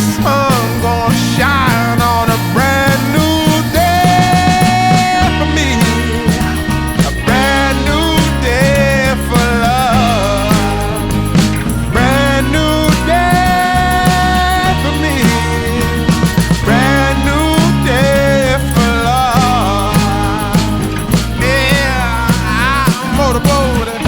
sun gonna shine on a brand new day for me, a brand new day for love, brand new day for me, brand new day for love. Yeah, I'm motorboating.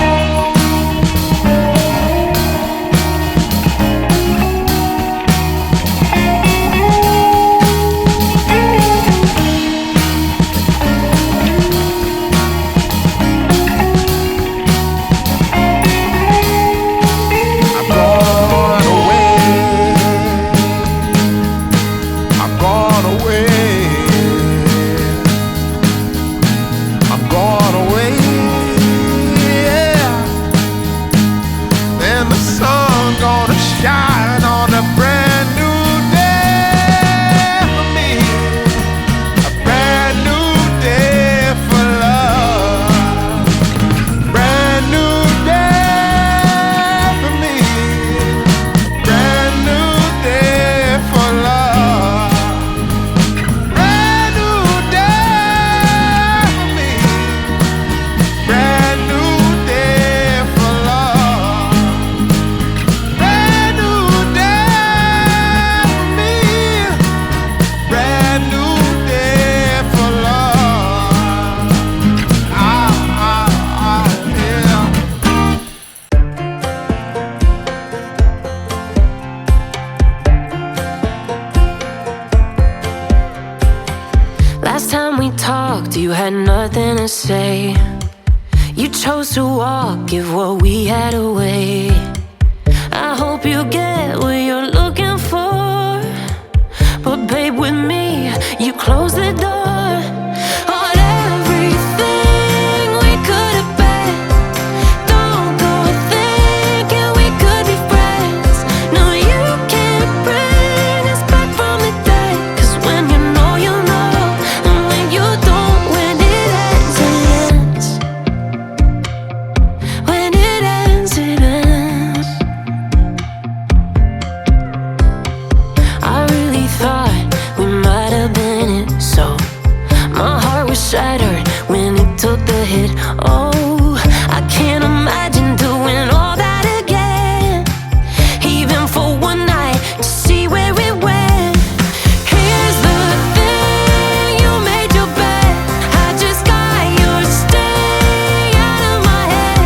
Shine on a brand new day for me, a brand new day for love, brand new day for me, brand new day for love, brand new day for me, brand new day for love. Last time we talked, you had nothing to say. You chose to walk, give what we had away. I hope you get what you're looking for, but babe, with me, you close the door on everything we could have been. Don't go thinking we could be friends. No, you can't bring us back from the dead. 'Cause when you know, you know, and when you don't, when it ends, it ends. When it ends, it ends. I really thought we might have been it, so my heart was shattered when it took the hit. Oh, I can't imagine doing all that again, even for one night, to see where it went. Here's the thing, you made your bed, I just got your stay out of my head.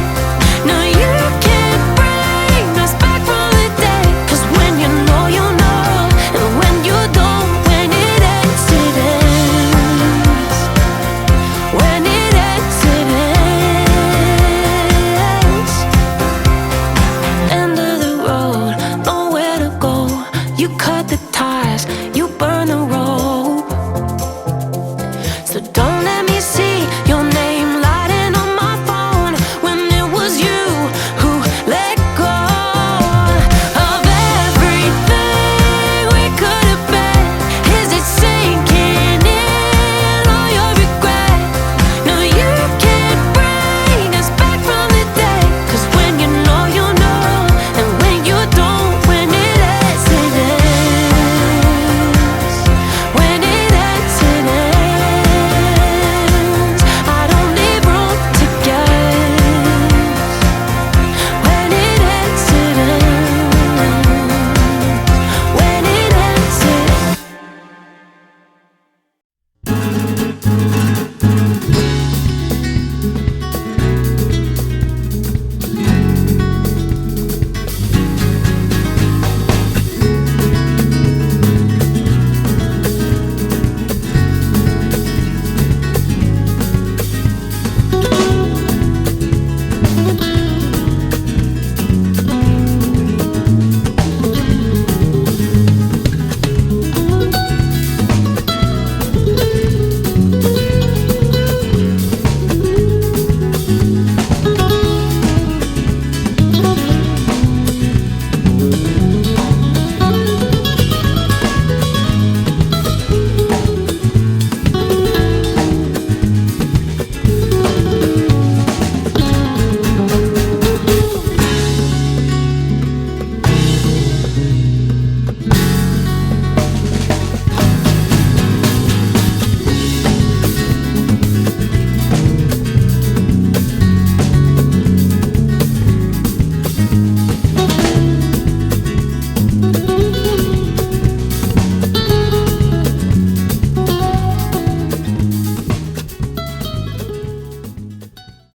No, you can't bring us back from the dead. 'Cause when you know, you know, and when you don't, when it ends, it ends. When it ends, it ends. End of the road, nowhere to go. You cut the ties, you burn the road.